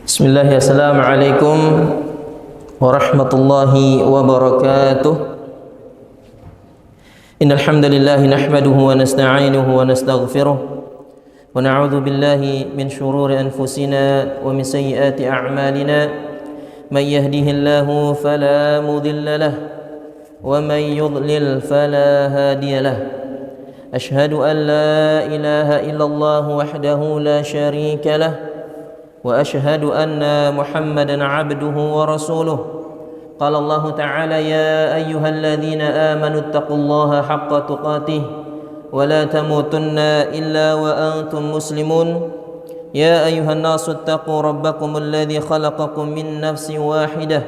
Bismillah, assalamualaikum warahmatullahi wabarakatuh. Innal hamdalillah nahmaduhu wa nasta'inuhu wa nastaghfiruh wa na'udzu billahi min shururi anfusina wa min sayyiati a'malina. May yahdihillahu fala mudilla lahu wa may yudlil fala hadiya lahu. Ashhadu an la ilaha illallah wahdahu la syarika lahu وأشهد أن محمدًا عبده ورسوله. قال الله تعالى: يا أيها الذين آمنوا اتقوا الله حق تقاته ولا تموتن إلا وأنتم مسلمون. يا أيها الناس اتقوا ربكم الذي خلقكم من نفس واحدة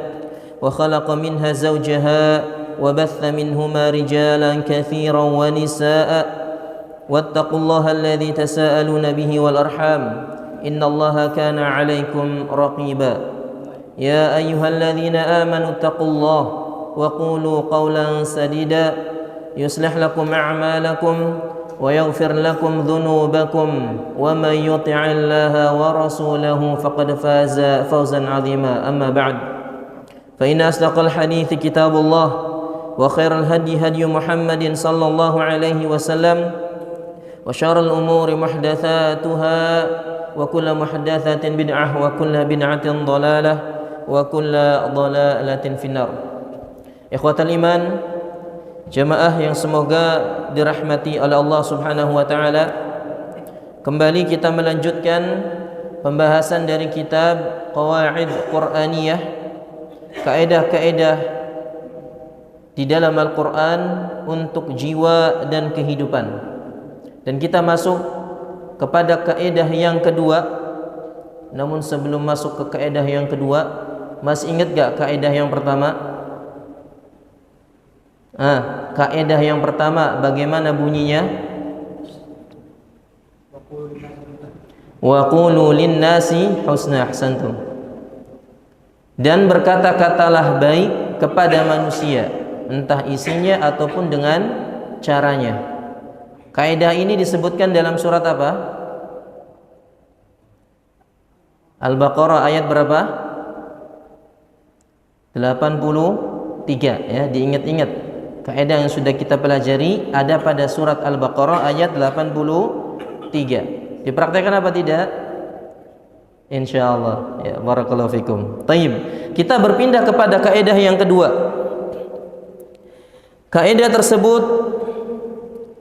وخلق منها زوجها وبث منهما رجالا كثيرا ونساء واتقوا الله الذي تساءلون به والأرحام إن الله كان عليكم رقيبا. يا أيها الذين آمنوا اتقوا الله وقولوا قولا سديدا يصلح لكم أعمالكم ويغفر لكم ذنوبكم ومن يطع الله ورسوله فقد فاز فوزا عظيما. أما بعد فإن أصدق الحديث كتاب الله وخير الهدي هدي محمد صلى الله عليه وسلم وشر الأمور محدثاتها وكل محدثة بدعة وكل بدعة ضلالة وكل ضلالة في النار. Ikhwatal iman, jemaah yang semoga dirahmati oleh Allah Subhanahu wa taala, kembali kita melanjutkan pembahasan dari kitab Qawaid Qur'aniyah, kaidah-kaidah di dalam Al-Qur'an untuk jiwa dan kehidupan. Dan kita masuk kepada kaidah yang kedua. Namun sebelum masuk ke kaidah yang kedua, masih ingat gak kaidah yang pertama? Kaidah yang pertama bagaimana bunyinya? Wa qulu lin-nasi husna. Ahsantum. Dan berkata-katalah baik kepada manusia, entah isinya ataupun dengan caranya. Kaidah ini disebutkan dalam surat apa? Al-Baqarah ayat berapa? 83 ya, diingat-ingat. Kaidah yang sudah kita pelajari ada pada surat Al-Baqarah ayat 83. Dipraktekkan apa tidak? Insyaallah. Ya, barakallahu fikum. Taib. Kita berpindah kepada kaidah yang kedua. Kaidah tersebut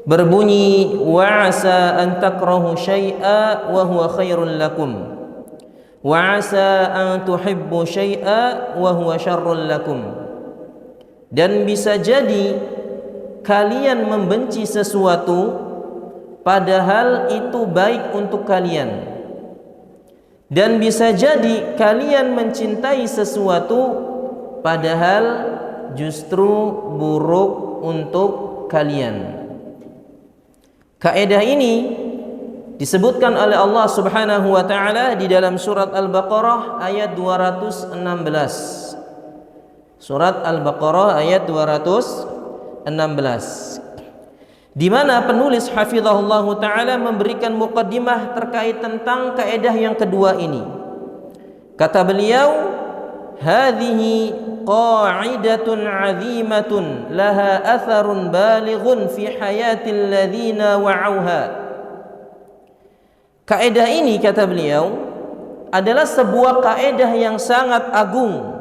berbunyi: wa asa an takrahu syai'a wa huwa khairun lakum wa asa an tuhibbu syai'a wa huwa syarrun lakum. Dan bisa jadi kalian membenci sesuatu padahal itu baik untuk kalian, dan bisa jadi kalian mencintai sesuatu padahal justru buruk untuk kalian. Kaidah ini disebutkan oleh Allah Subhanahu wa taala di dalam surat Al-Baqarah ayat 216. Surat Al-Baqarah ayat 216. Di mana penulis hafizahullah taala memberikan muqaddimah terkait tentang kaidah yang kedua ini. Kata beliau, hadhihi qa'idatun 'azimatun laha atharun balighun fi hayatil ladzina wa'auha. Kaidah ini, kata beliau, adalah sebuah kaidah yang sangat agung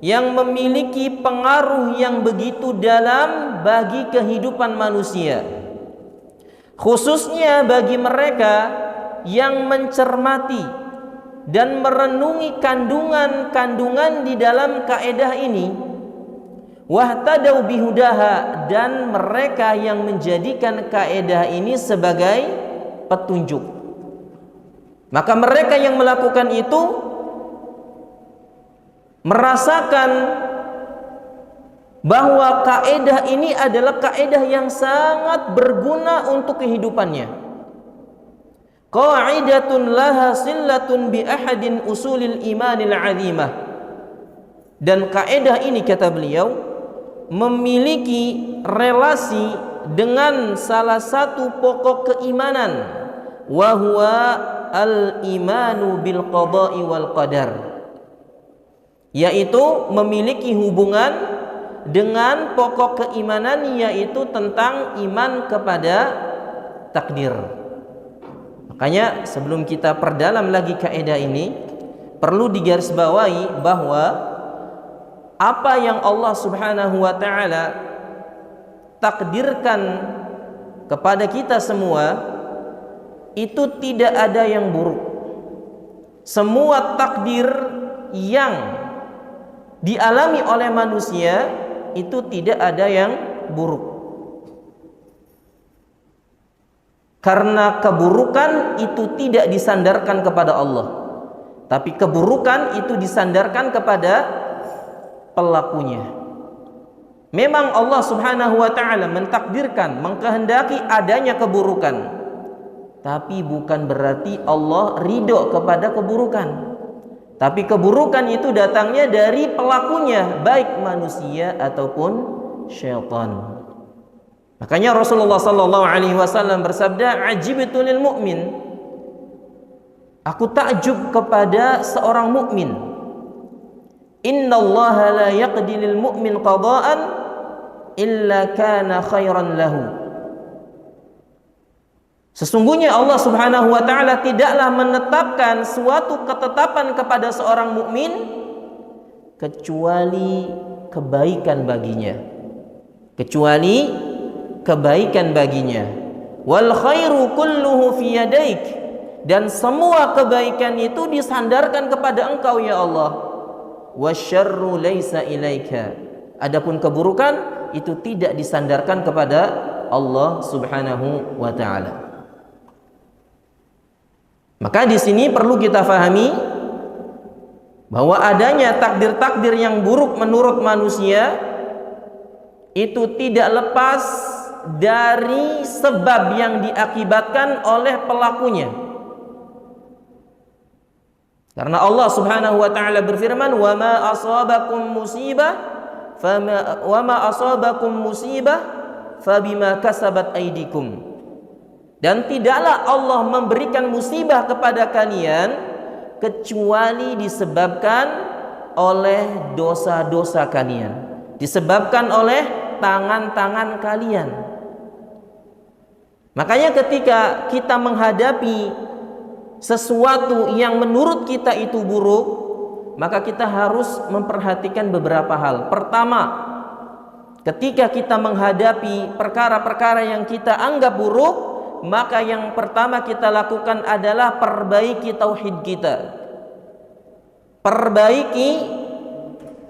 yang memiliki pengaruh yang begitu dalam bagi kehidupan manusia, khususnya bagi mereka yang mencermati dan merenungi kandungan-kandungan di dalam kaidah ini, wahtadau bihudaha, dan mereka yang menjadikan kaidah ini sebagai petunjuk. Maka mereka yang melakukan itu merasakan bahwa kaidah ini adalah kaidah yang sangat berguna untuk kehidupannya. Qa'idatun laha sillatun bi ahadin usulil imanil 'azimah. Dan kaidah ini, kata beliau, memiliki relasi dengan salah satu pokok keimanan, wa huwa al-imanu bil qada'i wal qadar, yaitu memiliki hubungan dengan pokok keimanan, yaitu tentang iman kepada takdir. Makanya sebelum kita perdalam lagi kaidah ini, perlu digarisbawahi bahwa apa yang Allah Subhanahu wa taala takdirkan kepada kita semua itu tidak ada yang buruk. Semua takdir yang dialami oleh manusia itu tidak ada yang buruk. Karena keburukan itu tidak disandarkan kepada Allah, tapi keburukan itu disandarkan kepada pelakunya. Memang Allah Subhanahu wa taala mentakdirkan, mengkehendaki adanya keburukan, tapi bukan berarti Allah ridho kepada keburukan. Tapi keburukan itu datangnya dari pelakunya, baik manusia ataupun syaitan. Makanya Rasulullah sallallahu alaihi wasallam bersabda, "Ajibtu lil mu'min." Aku takjub kepada seorang mukmin. "Innallaha la yaqdi lil mu'min qada'an illa kana khairan lahu." Sesungguhnya Allah Subhanahu wa taala tidaklah menetapkan suatu ketetapan kepada seorang mukmin kecuali kebaikan baginya. Kecuali kebaikan baginya. Wal khairu kulluhu fi yadaik, dan semua kebaikan itu disandarkan kepada Engkau ya Allah. Wasyarru laisa ilaika, adapun keburukan itu tidak disandarkan kepada Allah Subhanahu wa taala. Maka di sini perlu kita fahami bahwa adanya takdir-takdir yang buruk menurut manusia itu tidak lepas dari sebab yang diakibatkan oleh pelakunya. Karena Allah Subhanahu wa taala berfirman, "Wa ma asabakum musibah fabima kasabat aydikum." Dan tidaklah Allah memberikan musibah kepada kalian kecuali disebabkan oleh dosa-dosa kalian, disebabkan oleh tangan-tangan kalian. Makanya ketika kita menghadapi sesuatu yang menurut kita itu buruk, maka kita harus memperhatikan beberapa hal. Pertama, ketika kita menghadapi perkara-perkara yang kita anggap buruk, maka yang pertama kita lakukan adalah perbaiki tauhid kita. Perbaiki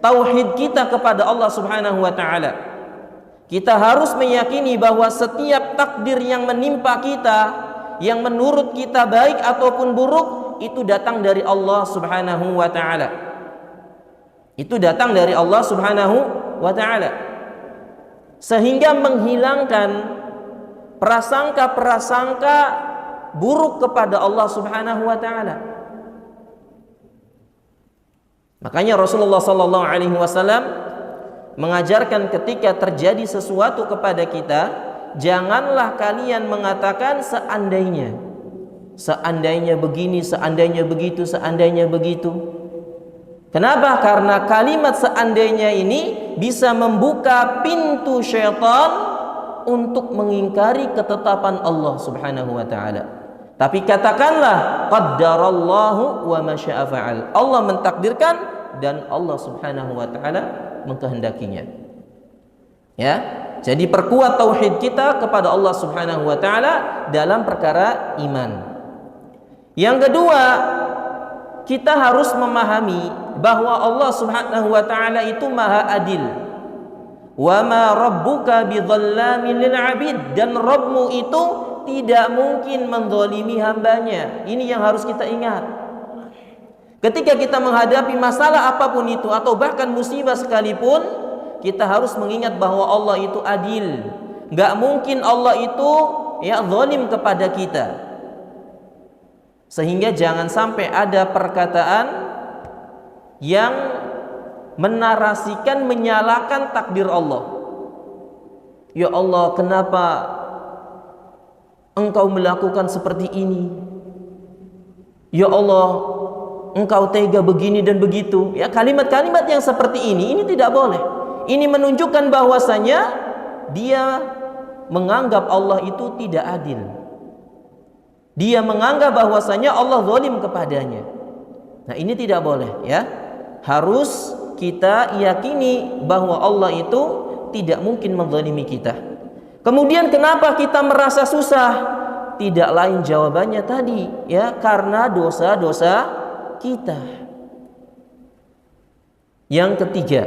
tauhid kita kepada Allah Subhanahu wa taala. Kita harus meyakini bahwa setiap takdir yang menimpa kita, yang menurut kita baik ataupun buruk, itu datang dari Allah Subhanahu wa taala. Itu datang dari Allah Subhanahu wa taala. Sehingga menghilangkan prasangka-prasangka buruk kepada Allah Subhanahu wa taala. Makanya Rasulullah sallallahu alaihi wasallam mengajarkan ketika terjadi sesuatu kepada kita, janganlah kalian mengatakan seandainya. Seandainya begini, seandainya begitu, seandainya begitu. Kenapa? Karena kalimat seandainya ini bisa membuka pintu syaitan untuk mengingkari ketetapan Allah Subhanahu wa taala. Tapi katakanlah qaddarallahu wa ma syaa fa'al. Allah mentakdirkan dan Allah Subhanahu wa taala mengkehendakinya. Ya. Jadi perkuat tauhid kita kepada Allah Subhanahu wa taala dalam perkara iman. Yang kedua, kita harus memahami bahwa Allah Subhanahu wa taala itu Maha Adil. Wa ma rabbuka bidzallamin lil 'abid, dan Rabbmu itu tidak mungkin menzalimi hambanya. Ini yang harus kita ingat. Ketika kita menghadapi masalah apapun itu atau bahkan musibah sekalipun, kita harus mengingat bahwa Allah itu adil. Gak mungkin Allah itu zalim kepada kita. Sehingga jangan sampai ada perkataan yang menarasikan, menyalahkan takdir Allah. Ya Allah, kenapa Engkau melakukan seperti ini? Ya Allah, Engkau tega begini dan begitu. Ya, kalimat-kalimat yang seperti ini tidak boleh. Ini menunjukkan bahwasanya dia menganggap Allah itu tidak adil. Dia menganggap bahwasanya Allah zalim kepadanya. Nah, ini tidak boleh, ya. Harus kita yakini bahwa Allah itu tidak mungkin menzalimi kita. Kemudian kenapa kita merasa susah? Tidak lain jawabannya tadi, ya, karena dosa-dosa kita. Yang ketiga,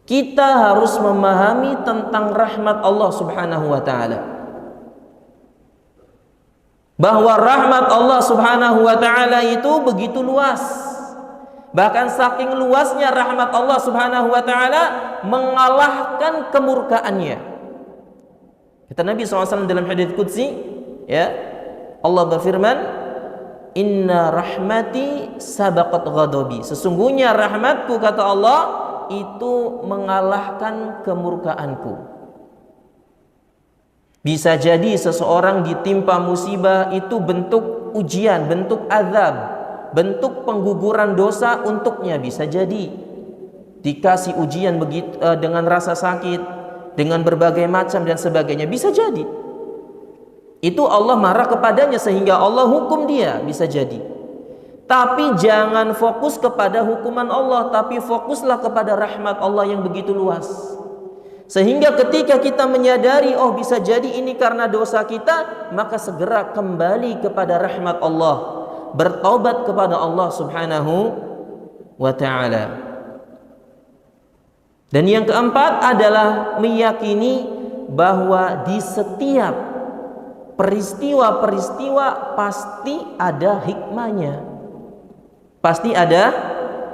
kita harus memahami tentang rahmat Allah Subhanahu wa taala. Bahwa rahmat Allah Subhanahu wa taala itu begitu luas. Bahkan saking luasnya rahmat Allah Subhanahu wa taala mengalahkan kemurkaannya. Kata Nabi SAW dalam hadits qudsi, ya, Allah berfirman, "Inna rahmati sabaqat ghadabi." Sesungguhnya rahmatku, kata Allah, itu mengalahkan kemurkaanku. Bisa jadi seseorang ditimpa musibah itu bentuk ujian, bentuk azab, bentuk pengguguran dosa untuknya. Bisa jadi dikasih ujian begitu, dengan rasa sakit, dengan berbagai macam dan sebagainya. Bisa jadi itu Allah marah kepadanya sehingga Allah hukum dia. Bisa jadi. Tapi jangan fokus kepada hukuman Allah, tapi fokuslah kepada rahmat Allah yang begitu luas. Sehingga ketika kita menyadari, oh bisa jadi ini karena dosa kita, maka segera kembali kepada rahmat Allah, bertaubat kepada Allah Subhanahu wa ta'ala. Dan yang keempat adalah meyakini bahwa di setiap peristiwa-peristiwa pasti ada hikmahnya. Pasti ada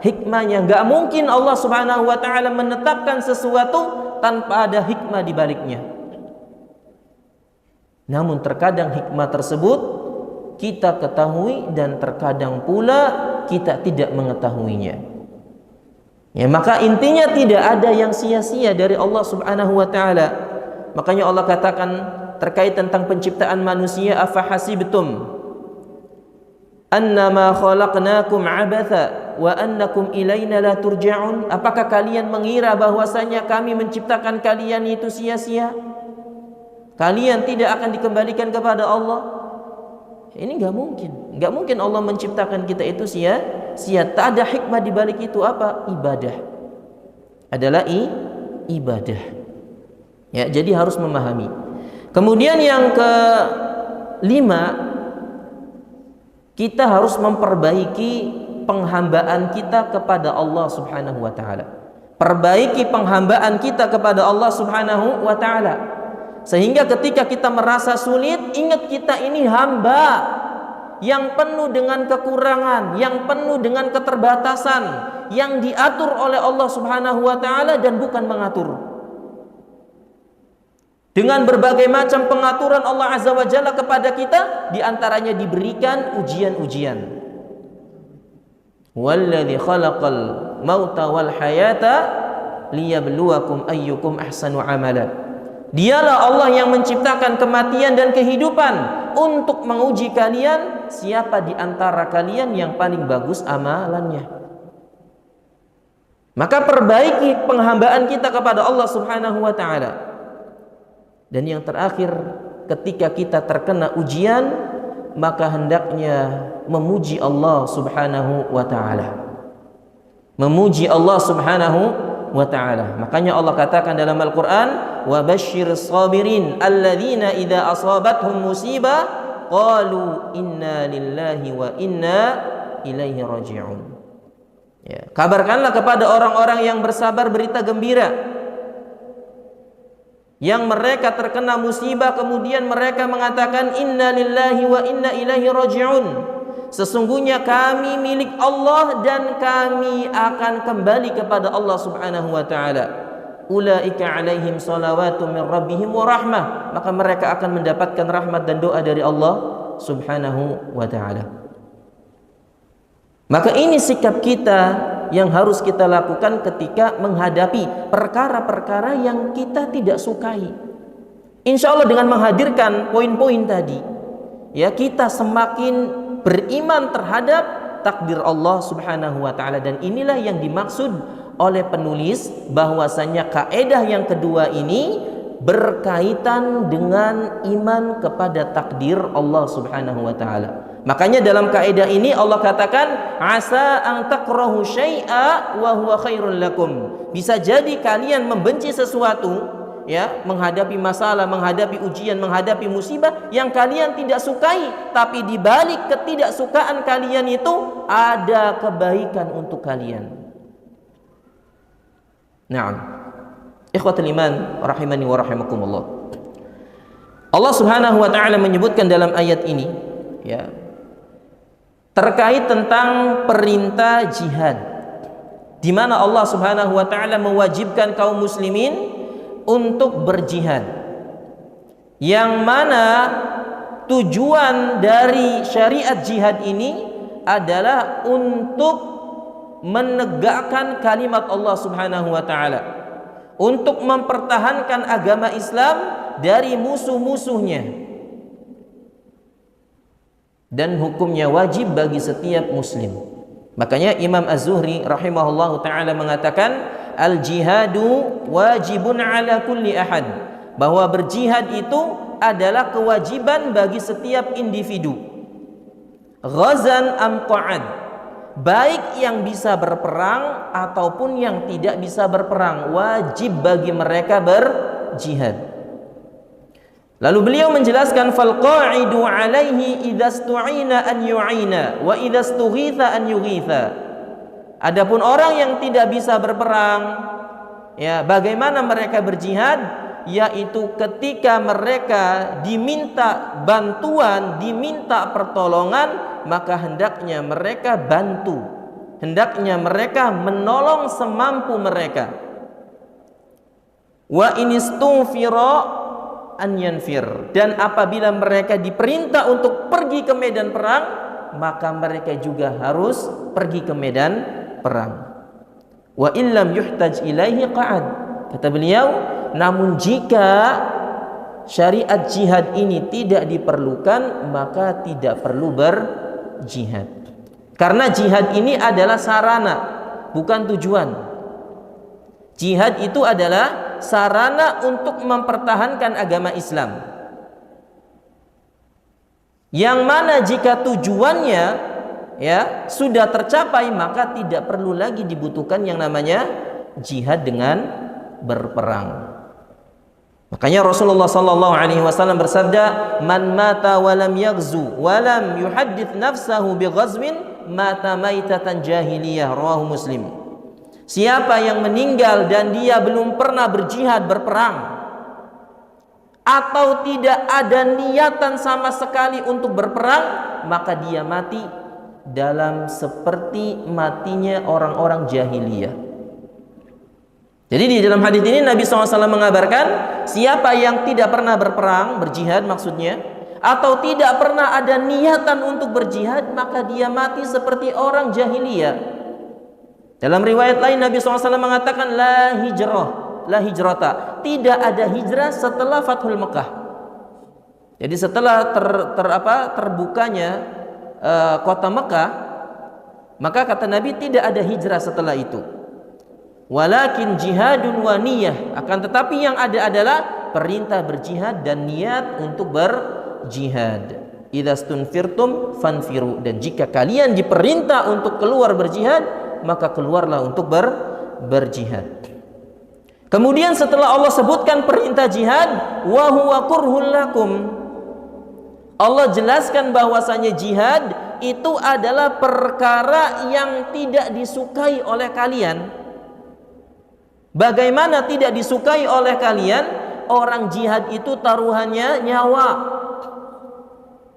hikmahnya. Gak mungkin Allah Subhanahu wa ta'ala menetapkan sesuatu tanpa ada hikmah di baliknya. Namun terkadang hikmah tersebut kita ketahui dan terkadang pula kita tidak mengetahuinya. Ya, maka intinya tidak ada yang sia-sia dari Allah Subhanahu wa ta'ala. Makanya Allah katakan terkait tentang penciptaan manusia, afahasibtum annama khalaqnakum abatha wa annakum ilaina la turja'un. Apakah kalian mengira bahwasanya kami menciptakan kalian itu sia-sia? Kalian tidak akan dikembalikan kepada Allah? Ini enggak mungkin. Enggak mungkin Allah menciptakan kita itu sia-sia. Tak ada hikmah di balik itu. Apa? Ibadah. Adalah ibadah. Ya, jadi harus memahami. Kemudian yang kelima, kita harus memperbaiki penghambaan kita kepada Allah Subhanahu wa ta'ala. Perbaiki penghambaan kita kepada Allah Subhanahu wa ta'ala. Sehingga ketika kita merasa sulit, ingat kita ini hamba yang penuh dengan kekurangan, yang penuh dengan keterbatasan, yang diatur oleh Allah Subhanahu wa ta'ala dan bukan mengatur. Dengan berbagai macam pengaturan Allah Azza wa Jalla kepada kita, diantaranya diberikan ujian-ujian. Walladzi khalaqal mauta wal hayata liyabluwakum ayyukum ahsanu amala. Dialah Allah yang menciptakan kematian dan kehidupan untuk menguji kalian siapa di antara kalian yang paling bagus amalannya. Maka perbaiki penghambaan kita kepada Allah Subhanahu wa ta'ala. Dan yang terakhir, ketika kita terkena ujian, maka hendaknya memuji Allah Subhanahu wa ta'ala. Memuji Allah Subhanahu wa ta'ala. Makanya Allah katakan dalam Al-Quran, wa basyyiris sabirin alladzina idza asabathum musibah qalu inna lillahi wa inna ilaihi raji'un. Ya, kabarkanlah kepada orang-orang yang bersabar berita gembira, yang mereka terkena musibah kemudian mereka mengatakan inna lillahi wa inna ilaihi raji'un. Sesungguhnya kami milik Allah dan kami akan kembali kepada Allah Subhanahu wa ta'ala. Ulaika alaihim salawatu min rabbihim wa rahmah. Maka mereka akan mendapatkan rahmat dan doa dari Allah Subhanahu wa ta'ala. Maka ini sikap kita yang harus kita lakukan ketika menghadapi perkara-perkara yang kita tidak sukai. Insya Allah dengan menghadirkan poin-poin tadi, ya, kita semakin beriman terhadap takdir Allah Subhanahu wa taala. Dan inilah yang dimaksud oleh penulis bahwasanya kaidah yang kedua ini berkaitan dengan iman kepada takdir Allah Subhanahu wa taala. Makanya dalam kaidah ini Allah katakan asa an takrahu syai'a wa huwa khairul lakum. Bisa jadi kalian membenci sesuatu, ya, menghadapi masalah, menghadapi ujian, menghadapi musibah yang kalian tidak sukai, tapi di balik ketidaksukaan kalian itu ada kebaikan untuk kalian. Naam. Ikhwatul iman rahimani wa rahimakumullah. Allah Subhanahu wa taala menyebutkan dalam ayat ini, ya, terkait tentang perintah jihad, di mana Allah Subhanahu wa taala mewajibkan kaum muslimin untuk berjihad, yang mana tujuan dari syariat jihad ini adalah untuk menegakkan kalimat Allah Subhanahu wa taala, untuk mempertahankan agama Islam dari musuh-musuhnya, dan hukumnya wajib bagi setiap muslim. Makanya Imam Az-Zuhri rahimahullahu taala mengatakan al-jihadu wajibun ala kulli ahad, bahwa berjihad itu adalah kewajiban bagi setiap individu, ghazan am qa'ad, baik yang bisa berperang ataupun yang tidak bisa berperang, wajib bagi mereka berjihad. Lalu beliau menjelaskan fal qa'idu alaihi idza stu'ina an yu'ina wa idza stughitha an yughitha. Adapun orang yang tidak bisa berperang, ya, bagaimana mereka berjihad? Yaitu ketika mereka diminta bantuan, diminta pertolongan, maka hendaknya mereka bantu, hendaknya mereka menolong semampu mereka. Wa inistughfira an yanfir, dan apabila mereka diperintah untuk pergi ke medan perang, maka mereka juga harus pergi ke medan perang. Wa illam yuhtaj ilaihi qa'ad, kata beliau, namun jika syariat jihad ini tidak diperlukan, maka tidak perlu berjihad. Karena jihad ini adalah sarana, bukan tujuan. Jihad itu adalah sarana untuk mempertahankan agama Islam, yang mana jika tujuannya, ya, sudah tercapai, maka tidak perlu lagi dibutuhkan yang namanya jihad dengan berperang. Makanya Rasulullah sallallahu alaihi wasallam bersabda, "Man mata wa lam yaghzu wa lam yuhaddits nafsahu bi ghazwin mata maitatan jahiliyah." Rawahu Muslim. Siapa yang meninggal dan dia belum pernah berjihad, berperang, atau tidak ada niatan sama sekali untuk berperang, maka dia mati dalam seperti matinya orang-orang jahiliyah. Jadi di dalam hadis ini Nabi SAW mengabarkan, siapa yang tidak pernah berperang, berjihad maksudnya, atau tidak pernah ada niatan untuk berjihad, maka dia mati seperti orang jahiliyah. Dalam riwayat lain Nabi SAW mengatakan la hijrata, tidak ada hijrah setelah Fathul Mekah. Jadi setelah terbukanya kota Mekah, maka kata Nabi tidak ada hijrah setelah itu. Walakin jihadun wa niyah, akan tetapi yang ada adalah perintah berjihad dan niat untuk berjihad. Idza stunfirtum fanfiru, dan jika kalian diperintah untuk keluar berjihad, maka keluarlah untuk berjihad. Kemudian setelah Allah sebutkan perintah jihad, wa huwa kurhul lakum, Allah jelaskan bahwasanya jihad itu adalah perkara yang tidak disukai oleh kalian. Bagaimana tidak disukai oleh kalian? Orang jihad itu taruhannya nyawa.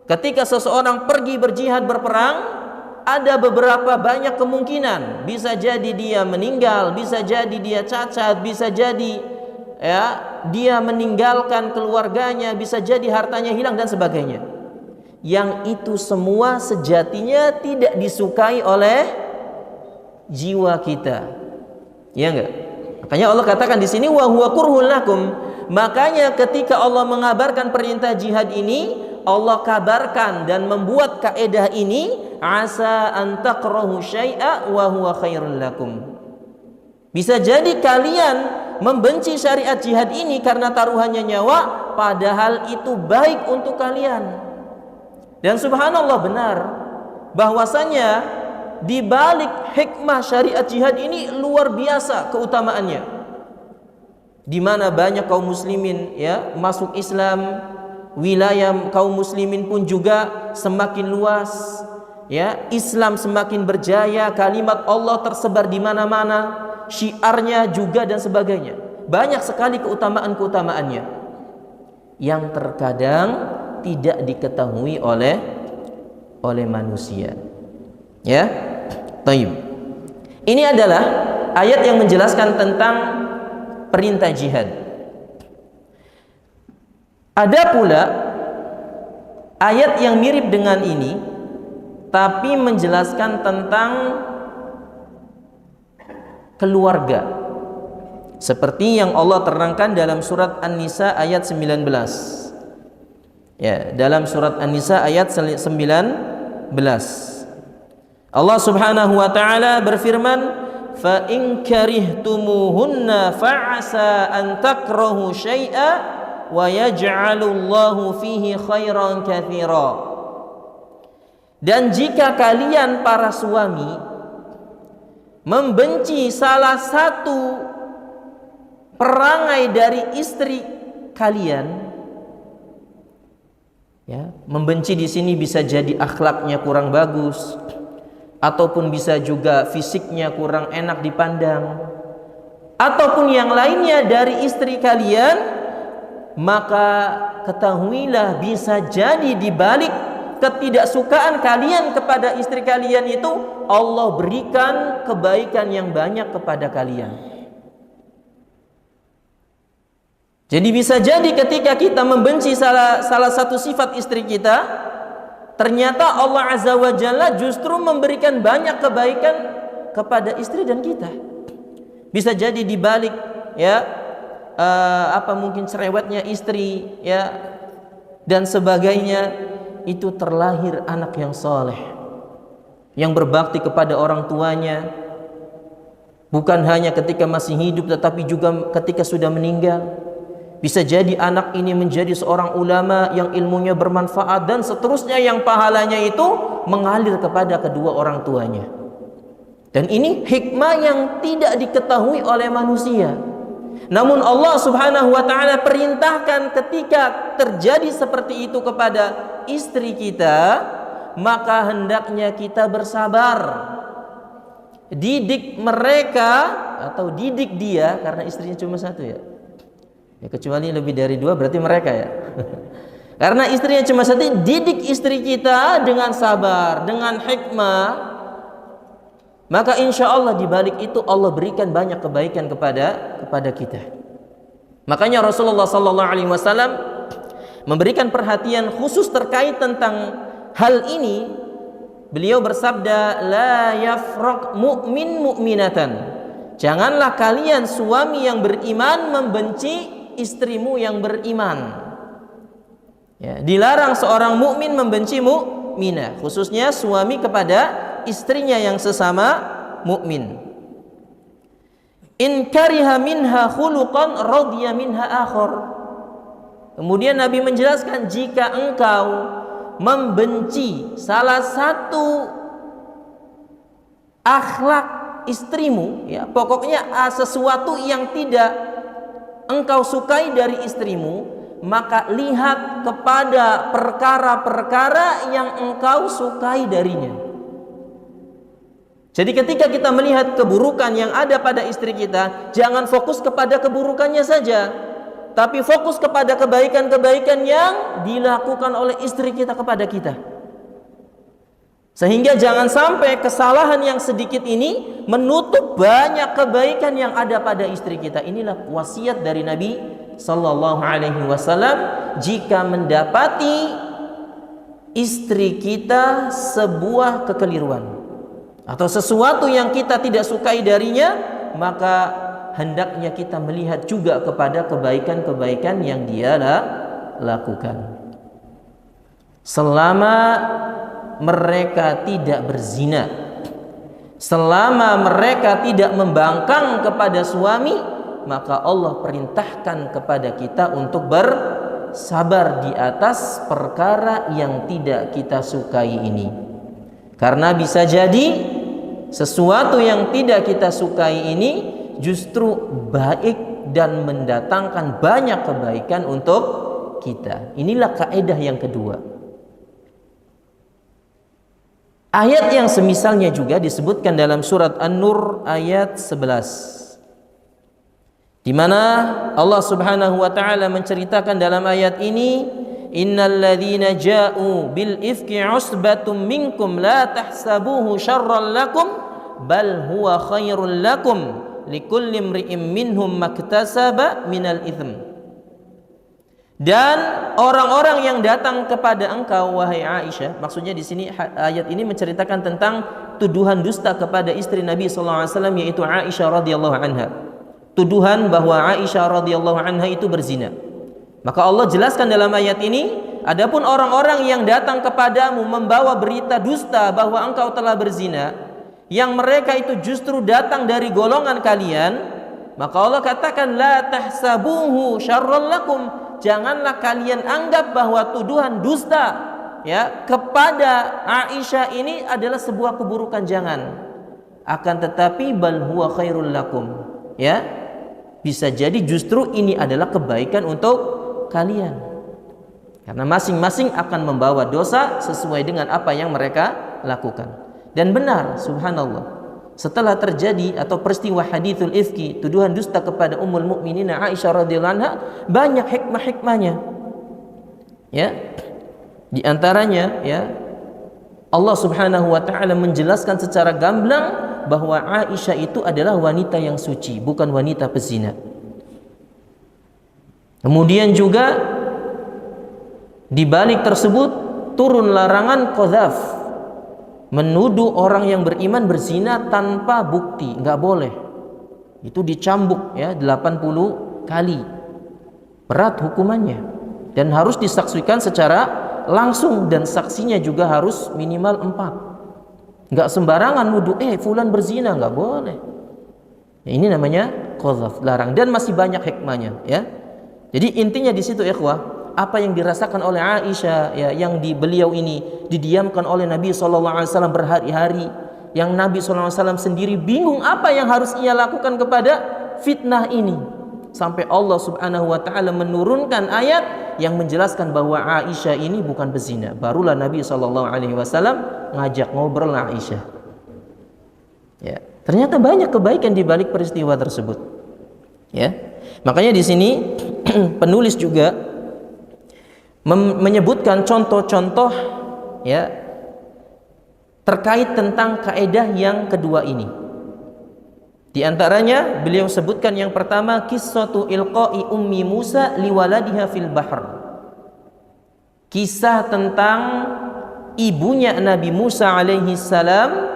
Ketika seseorang pergi berjihad, berperang, ada beberapa banyak kemungkinan. Bisa jadi dia meninggal, bisa jadi dia cacat, bisa jadi, ya, dia meninggalkan keluarganya, bisa jadi hartanya hilang dan sebagainya. Yang itu semua sejatinya tidak disukai oleh jiwa kita. Ya enggak? Makanya Allah katakan di sini wa huwa kurhul lakum, Makanya ketika Allah mengabarkan perintah jihad ini, Allah kabarkan dan membuat kaedah ini, asa an takrahu syai'a wa huwa khairul lakum. Bisa jadi kalian membenci syariat jihad ini karena taruhannya nyawa, padahal itu baik untuk kalian. Dan subhanallah, benar bahwasanya di balik hikmah syariat jihad ini luar biasa keutamaannya, di mana banyak kaum muslimin ya masuk Islam, wilayah kaum muslimin pun juga semakin luas ya, Islam semakin berjaya, kalimat Allah tersebar di mana-mana, syiarnya juga dan sebagainya. Banyak sekali keutamaan-keutamaannya yang terkadang tidak diketahui oleh manusia. Ya, taib. Ini adalah ayat yang menjelaskan tentang perintah jihad. Ada pula ayat yang mirip dengan ini, tapi menjelaskan tentang keluarga, seperti yang Allah terangkan dalam surat An-Nisa ayat 19. Ya, dalam surat An-Nisa ayat 19. Allah Subhanahu wa taala berfirman, "Fa in karihtumuhunna fa'asa an takrahu syai'a wa yaj'alullahu fihi khairan katsira." Dan jika kalian para suami membenci salah satu perangai dari istri kalian, ya, membenci di sini bisa jadi akhlaknya kurang bagus, ataupun bisa juga fisiknya kurang enak dipandang, ataupun yang lainnya dari istri kalian, maka ketahuilah bisa jadi di balik ketidaksukaan kalian kepada istri kalian itu, Allah berikan kebaikan yang banyak kepada kalian. Jadi bisa jadi ketika kita membenci salah satu sifat istri kita, ternyata Allah Azza wa Jalla justru memberikan banyak kebaikan kepada istri dan kita. Bisa jadi di balik ya mungkin cerewetnya istri ya dan sebagainya, itu terlahir anak yang soleh, yang berbakti kepada orang tuanya, bukan hanya ketika masih hidup tetapi juga ketika sudah meninggal. Bisa jadi anak ini menjadi seorang ulama yang ilmunya bermanfaat dan seterusnya, yang pahalanya itu mengalir kepada kedua orang tuanya. Dan ini hikmah yang tidak diketahui oleh manusia. Namun Allah Subhanahu wa taala perintahkan ketika terjadi seperti itu kepada istri kita, maka hendaknya kita bersabar. Didik mereka atau didik dia, karena istrinya cuma satu ya. Ya, kecuali lebih dari dua berarti mereka ya. Karena istrinya cuma satu, didik istri kita dengan sabar, dengan hikmah, maka insya Allah di balik itu Allah berikan banyak kebaikan kepada kita. Makanya Rasulullah SAW memberikan perhatian khusus terkait tentang hal ini. Beliau bersabda, la yafraq mu'min mu'minatan. Janganlah kalian suami yang beriman membenci istrimu yang beriman. Ya, dilarang seorang mukmin membenci mukminah, khususnya suami kepada istrinya yang sesama mukmin. In kariha minha khuluqan radiya minha akhar. Kemudian Nabi menjelaskan, jika engkau membenci salah satu akhlak istrimu, ya, pokoknya sesuatu yang tidak engkau sukai dari istrimu, maka lihat kepada perkara-perkara yang engkau sukai darinya. Jadi ketika kita melihat keburukan yang ada pada istri kita, jangan fokus kepada keburukannya saja, tapi fokus kepada kebaikan-kebaikan yang dilakukan oleh istri kita kepada kita. Sehingga jangan sampai kesalahan yang sedikit ini menutup banyak kebaikan yang ada pada istri kita. Inilah wasiat dari Nabi Sallallahu Alaihi Wasallam. Jika mendapati istri kita sebuah kekeliruan atau sesuatu yang kita tidak sukai darinya, maka hendaknya kita melihat juga kepada kebaikan-kebaikan yang dia lakukan. Selama mereka tidak berzina, selama mereka tidak membangkang kepada suami, maka Allah perintahkan kepada kita untuk bersabar di atas perkara yang tidak kita sukai ini. Karena bisa jadi sesuatu yang tidak kita sukai ini justru baik dan mendatangkan banyak kebaikan untuk kita. Inilah kaidah yang kedua. Ayat yang semisalnya juga disebutkan dalam surat An-Nur ayat 11, di mana Allah Subhanahu wa taala menceritakan dalam ayat ini, innal ladzina ja'u bil ifki usbatum minkum la tahsabuhu syarran lakum bal huwa khairul lakum likulli imri'in minhum maktasaba minal itsm. Dan orang-orang yang datang kepada engkau wahai Aisyah, maksudnya di sini ayat ini menceritakan tentang tuduhan dusta kepada istri Nabi sallallahu alaihi wasallam, yaitu Aisyah radhiyallahu anha. Tuduhan bahwa Aisyah radhiyallahu anha itu berzina. Maka Allah jelaskan dalam ayat ini, adapun orang-orang yang datang kepadamu membawa berita dusta bahwa engkau telah berzina, yang mereka itu justru datang dari golongan kalian, maka Allah katakan la tahsabuhu syarran lakum, janganlah kalian anggap bahwa tuduhan dusta ya kepada Aisyah ini adalah sebuah keburukan, jangan. Akan tetapi bal huwa khairul lakum, ya, bisa jadi justru ini adalah kebaikan untuk kalian, karena masing-masing akan membawa dosa sesuai dengan apa yang mereka lakukan. Dan benar, subhanallah, setelah terjadi atau peristiwa hadithul ifki, tuduhan dusta kepada Ummul Mukminin Aisyah radhiyallahu anha, banyak hikmah-hikmahnya. Ya. Di antaranya ya, Allah Subhanahu wa taala menjelaskan secara gamblang bahwa Aisyah itu adalah wanita yang suci, bukan wanita pezina. Kemudian juga di balik tersebut turun larangan qadzaf, menuduh orang yang beriman berzina tanpa bukti, nggak boleh. Itu dicambuk ya 80 kali. Berat hukumannya dan harus disaksikan secara langsung, dan saksinya juga harus minimal 4. Nggak sembarangan nuduh fulan berzina, nggak boleh. Ya, ini namanya qadzaf, larang, dan masih banyak hikmahnya ya. Jadi intinya di situ ikhwah, apa yang dirasakan oleh Aisyah ya, yang beliau ini didiamkan oleh Nabi SAW berhari-hari, yang Nabi SAW sendiri bingung apa yang harus ia lakukan kepada fitnah ini, sampai Allah Subhanahu wa taala menurunkan ayat yang menjelaskan bahwa Aisyah ini bukan pezina. Barulah Nabi SAW ngajak ngobrol Aisyah. Ya, ternyata banyak kebaikan di balik peristiwa tersebut. Ya, makanya di sini penulis juga menyebutkan contoh-contoh ya terkait tentang kaidah yang kedua ini. Di antaranya beliau sebutkan yang pertama, qissatu ilqa'i ummi Musa liwaladiha fil bahr. Kisah tentang ibunya Nabi Musa alaihi salam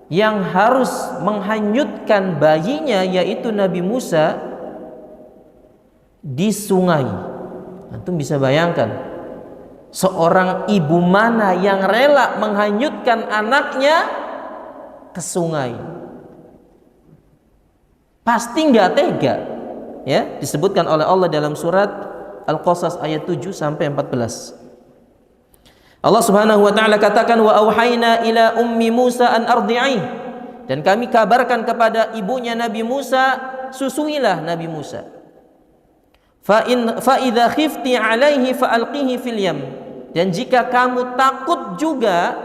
yang harus menghanyutkan bayinya, yaitu Nabi Musa, di sungai. Antum bisa bayangkan seorang ibu mana yang rela menghanyutkan anaknya ke sungai? Pasti nggak tega. Ya, disebutkan oleh Allah dalam surat Al-Qasas ayat 7 sampai 14. Allah Subhanahu wa taala katakan, wa auhayna ila ummi Musa an ardi'ih, dan kami kabarkan kepada ibunya Nabi Musa, susuilah Nabi Musa. Fa idza khifti alaihi fa alqihi fil yam, dan jika kamu takut juga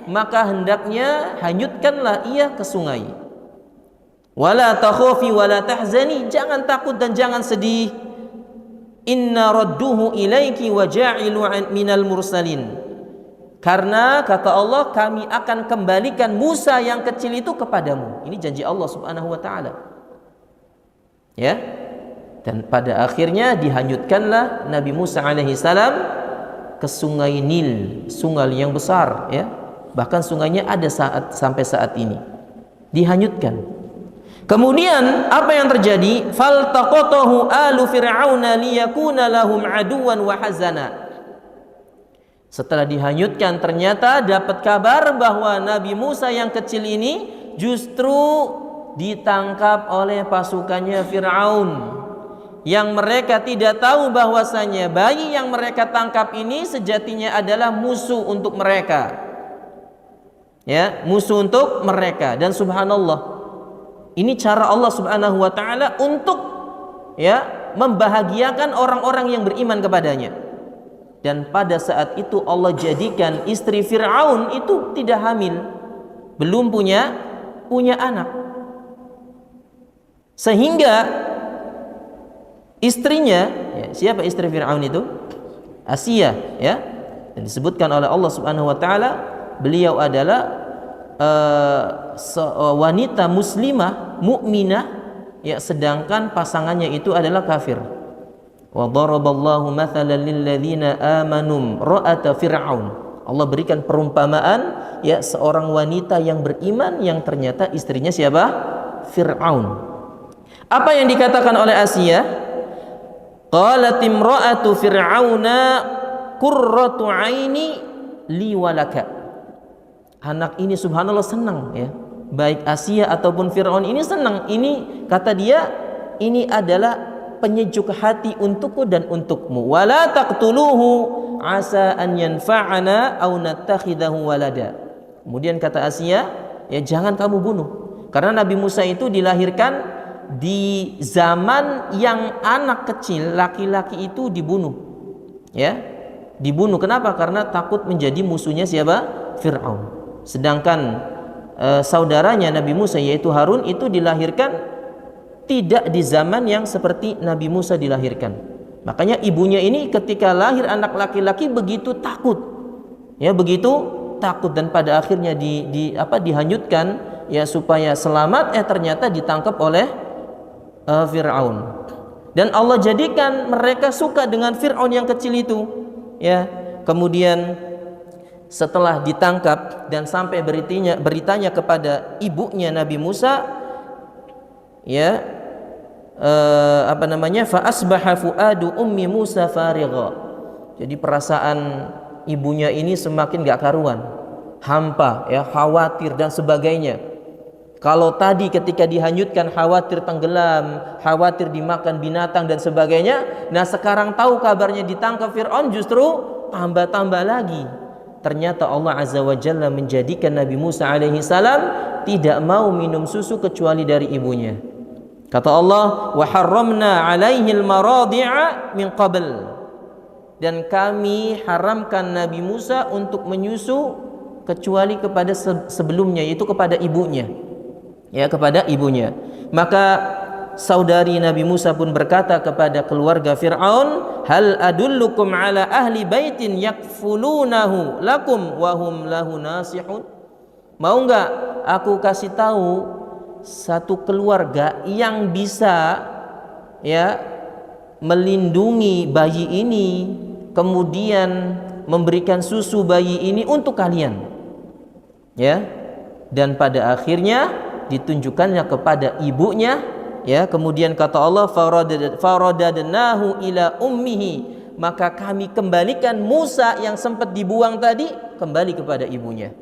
maka hendaknya hanyutkanlah ia ke sungai. Wala takhafi wala tahzani, jangan takut dan jangan sedih. Inna radduhu ilaiki wa ja'ilu minal mursalin, karena kata Allah, kami akan kembalikan Musa yang kecil itu kepadamu. Ini janji Allah Subhanahu wa taala. Ya. Dan pada akhirnya dihanyutkanlah Nabi Musa alaihi salam ke sungai Nil, sungai yang besar ya. Bahkan sungainya ada sampai saat ini. Dihanyutkan. Kemudian apa yang terjadi? Faltaqatahu alu fir'auna liyakuna lahum aduwan wa hazana. Setelah dihanyutkan, ternyata dapat kabar bahwa Nabi Musa yang kecil ini justru ditangkap oleh pasukannya Fir'aun, yang mereka tidak tahu bahwasanya bayi yang mereka tangkap ini sejatinya adalah musuh untuk mereka. Ya, musuh untuk mereka. Dan subhanallah, ini cara Allah Subhanahu wa taala untuk membahagiakan orang-orang yang beriman kepadanya. Dan pada saat itu Allah jadikan istri Fir'aun itu tidak hamil, belum punya anak, sehingga istrinya, siapa istri Fir'aun itu? Asia, ya. Dan disebutkan oleh Allah Subhanahu wa taala, beliau adalah wanita muslimah, mukminah, sedangkan pasangannya itu adalah kafir. Wa daraballahu mathalan lil ladzina amanu ra'ata fir'aun. Allah berikan perumpamaan seorang wanita yang beriman yang ternyata istrinya siapa? Fir'aun. Apa yang dikatakan oleh Asia? Qalat imra'atu fir'auna qurratu 'aini li walaka. Anak ini subhanallah senang, ya. Baik Asia ataupun Fir'aun ini senang. Ini kata dia, ini adalah penyejuk hati untukku dan untukmu. Wala taqtuluhu asa an yanfa'ana aw nattakhidahu walada. Kemudian kata Asia, jangan kamu bunuh. Karena Nabi Musa itu dilahirkan di zaman yang anak kecil laki-laki itu dibunuh. Ya. Dibunuh. Kenapa? Karena takut menjadi musuhnya siapa? Fir'aun. Sedangkan saudaranya Nabi Musa yaitu Harun itu dilahirkan tidak di zaman yang seperti Nabi Musa dilahirkan. Makanya ibunya ini ketika lahir anak laki-laki begitu takut. Begitu takut, dan pada akhirnya dihanyutkan supaya selamat, ternyata ditangkap oleh Fir'aun. Dan Allah jadikan mereka suka dengan Fir'aun yang kecil itu. Kemudian setelah ditangkap dan sampai beritanya kepada ibunya Nabi Musa, fa asbaha fuadu ummi Musa farigha. Jadi perasaan ibunya ini semakin gak karuan, hampa, khawatir dan sebagainya. Kalau tadi ketika dihanyutkan khawatir tenggelam, khawatir dimakan binatang dan sebagainya, nah sekarang tahu kabarnya ditangkap Fir'aun justru tambah-tambah lagi. Ternyata Allah Azza wa Jalla menjadikan Nabi Musa alaihi salam tidak mau minum susu kecuali dari ibunya. Kata Allah, wa harramna alaihi al-maradi'a min qabl. Dan kami haramkan Nabi Musa untuk menyusu kecuali kepada sebelumnya, yaitu kepada ibunya. Kepada ibunya. Maka saudari Nabi Musa pun berkata kepada keluarga Fir'aun, hal adullukum ala ahli baitin yakfulunahu lakum wa hum lahu nasihun. Mau enggak aku kasih tahu satu keluarga yang bisa melindungi bayi ini, kemudian memberikan susu bayi ini untuk kalian. Dan pada akhirnya ditunjukkannya kepada ibunya. Kemudian kata Allah, faradadnahu ila ummihi, maka kami kembalikan Musa yang sempat dibuang tadi kembali kepada ibunya.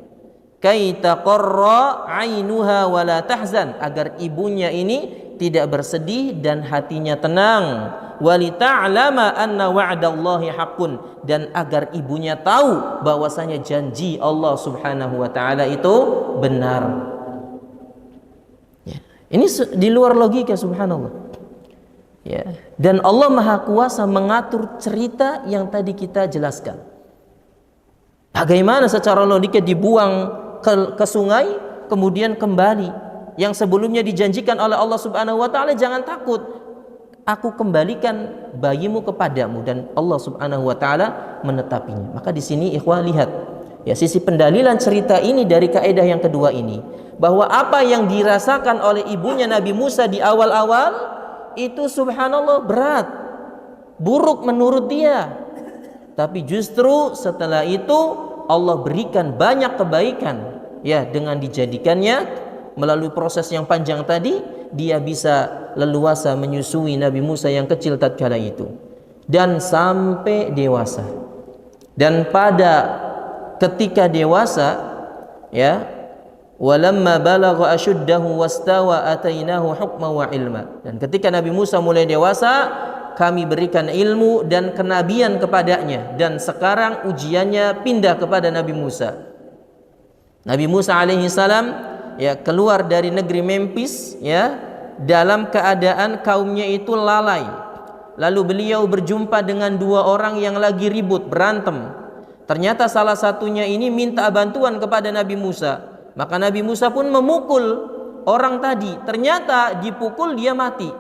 Kai taqarra 'ainuha wa la tahzan, agar ibunya ini tidak bersedih dan hatinya tenang. Walita'lama anna wa'dallahi haqqun, dan agar ibunya tahu bahwasanya janji Allah Subhanahu wa taala itu benar. Ini di luar logika, subhanallah. Dan Allah Maha Kuasa mengatur cerita yang tadi kita jelaskan. Bagaimana secara logika dibuang ke sungai kemudian kembali, yang sebelumnya dijanjikan oleh Allah Subhanahu wa taala, jangan takut, aku kembalikan bayimu kepadamu, dan Allah Subhanahu wa taala menetapinya. Maka di sini ikhwah lihat sisi pendalilan cerita ini dari kaidah yang kedua ini, bahwa apa yang dirasakan oleh ibunya Nabi Musa di awal-awal itu subhanallah berat, buruk menurut dia, tapi justru setelah itu Allah berikan banyak kebaikan dengan dijadikannya melalui proses yang panjang tadi, dia bisa leluasa menyusui Nabi Musa yang kecil tatkala itu dan sampai dewasa. Dan pada ketika dewasa, ya, walamma balagha ashuddahu wastawa atainahu hukma wa ilma. Dan ketika Nabi Musa mulai dewasa, kami berikan ilmu dan kenabian kepadanya, dan sekarang ujiannya pindah kepada Nabi Musa. Nabi Musa alaihi salam, ya, keluar dari negeri Memphis, ya, dalam keadaan kaumnya itu lalai. Lalu beliau berjumpa dengan dua orang yang lagi ribut, berantem. Ternyata salah satunya ini minta bantuan kepada Nabi Musa. Maka Nabi Musa pun memukul orang tadi. Ternyata dipukul dia mati.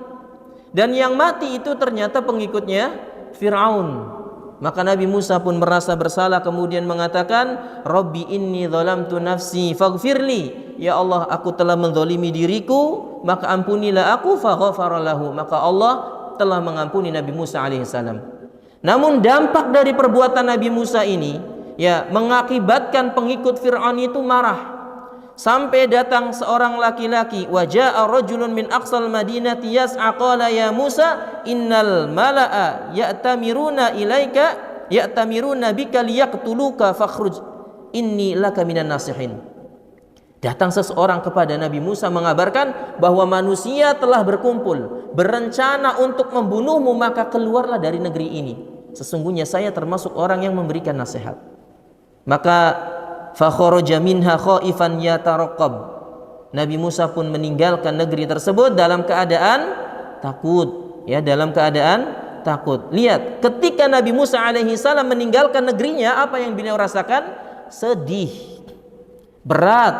Dan yang mati itu ternyata pengikutnya Fir'aun. Maka Nabi Musa pun merasa bersalah, kemudian mengatakan, Rabbi inni zalamtu nafsi faghfirli. Ya Allah, aku telah menzalimi diriku, maka ampunilah aku. Faghfara lahu. Maka Allah telah mengampuni Nabi Musa alaihissalam. Namun dampak dari perbuatan Nabi Musa ini, ya, mengakibatkan pengikut Fir'aun itu marah. Sampai datang seorang laki-laki, wa jaa rajulun min aqsal madinati yas'a qala ya Musa innal mala'a ya'tamiruna ilaika ya'tamiruna bika liyaqtuluka fakhruj inni laka minan nasihin. Datang seseorang kepada Nabi Musa mengabarkan bahwa manusia telah berkumpul berencana untuk membunuhmu, maka keluarlah dari negeri ini. Sesungguhnya saya termasuk orang yang memberikan nasihat. Maka fakharaja minha khaifan yataraqqab. Nabi Musa pun meninggalkan negeri tersebut dalam keadaan takut, ya, dalam keadaan takut. Lihat, ketika Nabi Musa alaihi salam meninggalkan negerinya, apa yang beliau rasakan? Sedih, berat,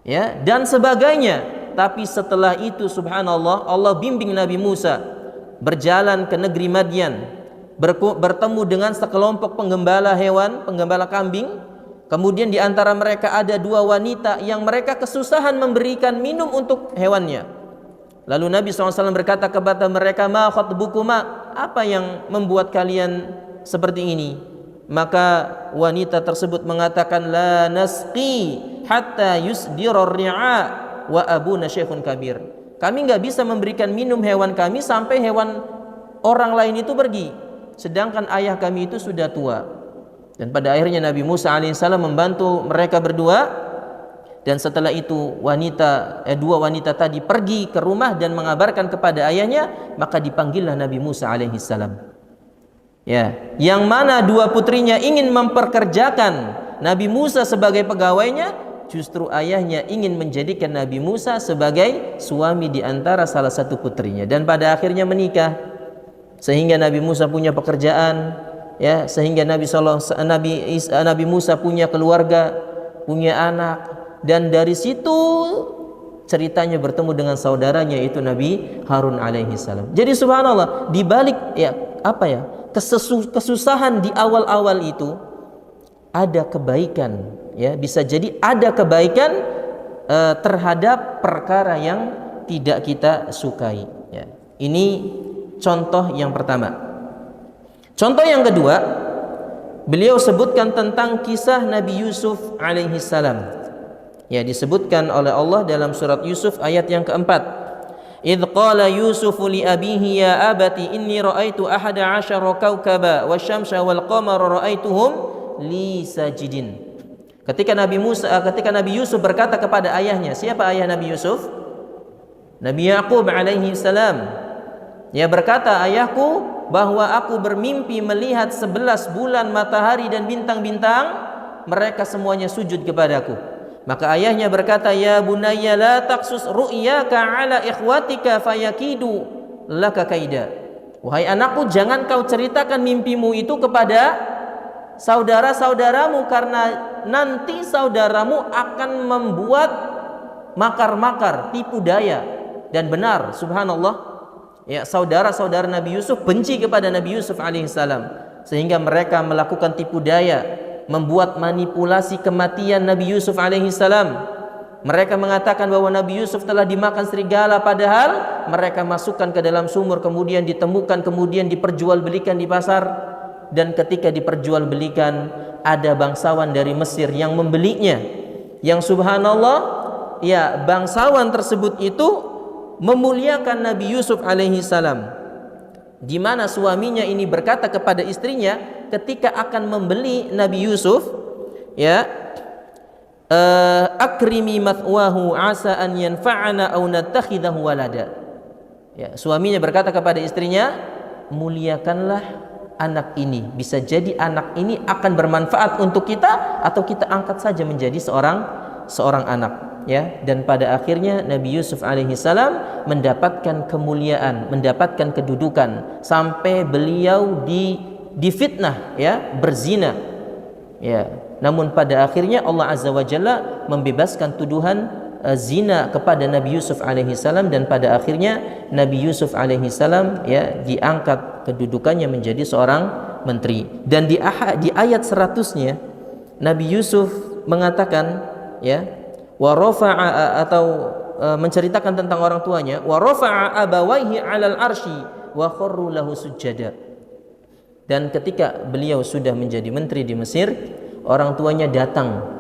ya, dan sebagainya. Tapi setelah itu subhanallah, Allah bimbing Nabi Musa berjalan ke negeri Madian, bertemu dengan sekelompok penggembala hewan, penggembala kambing. Kemudian di antara mereka ada dua wanita yang mereka kesusahan memberikan minum untuk hewannya. Lalu Nabi SAW berkata kepada mereka, ma khatbukuma, apa yang membuat kalian seperti ini? Maka wanita tersebut mengatakan, la nasqi hatta yusdirar ri'a wa abuna syekhun kabir. Kami nggak bisa memberikan minum hewan kami sampai hewan orang lain itu pergi, sedangkan ayah kami itu sudah tua. Dan pada akhirnya Nabi Musa alaihissalam membantu mereka berdua. Dan setelah itu dua wanita tadi pergi ke rumah dan mengabarkan kepada ayahnya. Maka dipanggillah Nabi Musa alaihissalam, ya, yang mana dua putrinya ingin memperkerjakan Nabi Musa sebagai pegawainya. Justru ayahnya ingin menjadikan Nabi Musa sebagai suami di antara salah satu putrinya. Dan pada akhirnya menikah, sehingga Nabi Musa punya pekerjaan, ya, sehingga Nabi Musa punya keluarga, punya anak, dan dari situ ceritanya bertemu dengan saudaranya yaitu Nabi Harun alaihi salam. Jadi subhanallah, di balik, ya, kesusahan di awal-awal itu ada kebaikan, ya, bisa jadi ada kebaikan terhadap perkara yang tidak kita sukai, ya. Ini contoh yang pertama. Contoh yang kedua, beliau sebutkan tentang kisah Nabi Yusuf alaihi salam. Ya, disebutkan oleh Allah dalam surat Yusuf ayat yang keempat. Idh qala Yusufu li abihi ya abati inni ra'aitu ahada asyara kawkaba wasyamsa wal qamara ra'aituhum li sajidin. Ketika Nabi Yusuf berkata kepada ayahnya, siapa ayah Nabi Yusuf? Nabi Yaqub alaihi salam. Dia berkata, ayahku, bahwa aku bermimpi melihat 11 bulan, matahari dan bintang-bintang, mereka semuanya sujud kepadaku. Maka ayahnya berkata, ya bunayya la taqsus ru'yaka ala ikhwatika fayakidu laka kaida. Wahai anakku, jangan kau ceritakan mimpimu itu kepada saudara-saudaramu, karena nanti saudaramu akan membuat makar-makar, tipu daya. Dan benar, subhanallah, ya, saudara-saudara Nabi Yusuf benci kepada Nabi Yusuf alaihissalam, sehingga mereka melakukan tipu daya, membuat manipulasi kematian Nabi Yusuf alaihissalam. Mereka mengatakan bahwa Nabi Yusuf telah dimakan serigala, padahal mereka masukkan ke dalam sumur, kemudian ditemukan, kemudian diperjualbelikan di pasar. Dan ketika diperjualbelikan, ada bangsawan dari Mesir yang membelinya, yang subhanallah ya bangsawan tersebut itu memuliakan Nabi Yusuf alaihi salam, di mana suaminya ini berkata kepada istrinya ketika akan membeli Nabi Yusuf, ya, akrimi mathwahu asa an yanfa'ana aw nattakhidahu walada. Ya, suaminya berkata kepada istrinya, muliakanlah anak ini, bisa jadi anak ini akan bermanfaat untuk kita atau kita angkat saja menjadi seorang anak, ya. Dan pada akhirnya Nabi Yusuf alaihi salam mendapatkan kemuliaan, mendapatkan kedudukan sampai beliau difitnah, ya, berzina, ya. Namun pada akhirnya Allah azza wa jalla membebaskan tuduhan zina kepada Nabi Yusuf alaihi salam, dan pada akhirnya Nabi Yusuf alaihi salam, ya, diangkat kedudukannya menjadi seorang menteri. Dan di ayat 100-nya Nabi Yusuf mengatakan, ya, wa rafa'a, atau menceritakan tentang orang tuanya, wa rafa'a abawaihi 'alal arsy wa kharru lahu sujada. Dan ketika beliau sudah menjadi menteri di Mesir, orang tuanya datang,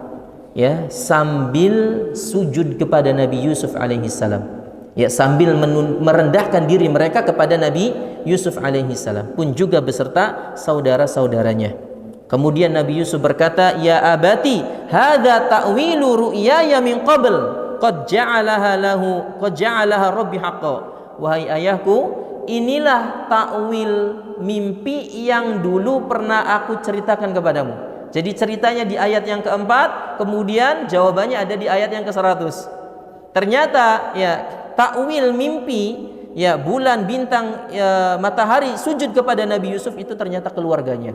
ya, sambil sujud kepada Nabi Yusuf alaihi salam, ya, sambil merendahkan diri mereka kepada Nabi Yusuf alaihi salam, pun juga beserta saudara-saudaranya. Kemudian Nabi Yusuf berkata, ya abati hadza ta'wilu ru'yaya min qabl qad ja'alaha rabbi haqqan. Wahai ayahku, inilah takwil mimpi yang dulu pernah aku ceritakan kepadamu. Jadi ceritanya di ayat yang keempat, kemudian jawabannya ada di ayat yang ke-100. Ternyata, ya, takwil mimpi, ya, bulan, bintang, ya, matahari sujud kepada Nabi Yusuf itu ternyata keluarganya.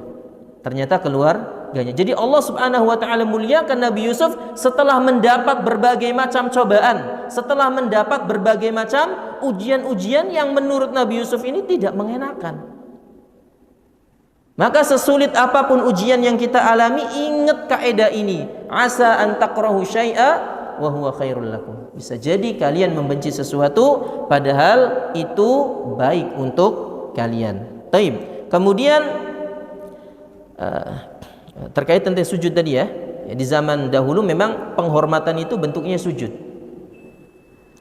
Jadi Allah Subhanahu wa taala muliakan Nabi Yusuf setelah mendapat berbagai macam cobaan, setelah mendapat berbagai macam ujian-ujian yang menurut Nabi Yusuf ini tidak mengenakan. Maka sesulit apapun ujian yang kita alami, ingat kaidah ini, asa an takrahu syai'a wa huwa khairul lakum. Bisa jadi kalian membenci sesuatu padahal itu baik untuk kalian. Taib. Kemudian terkait tentang sujud tadi, ya, di zaman dahulu memang penghormatan itu bentuknya sujud.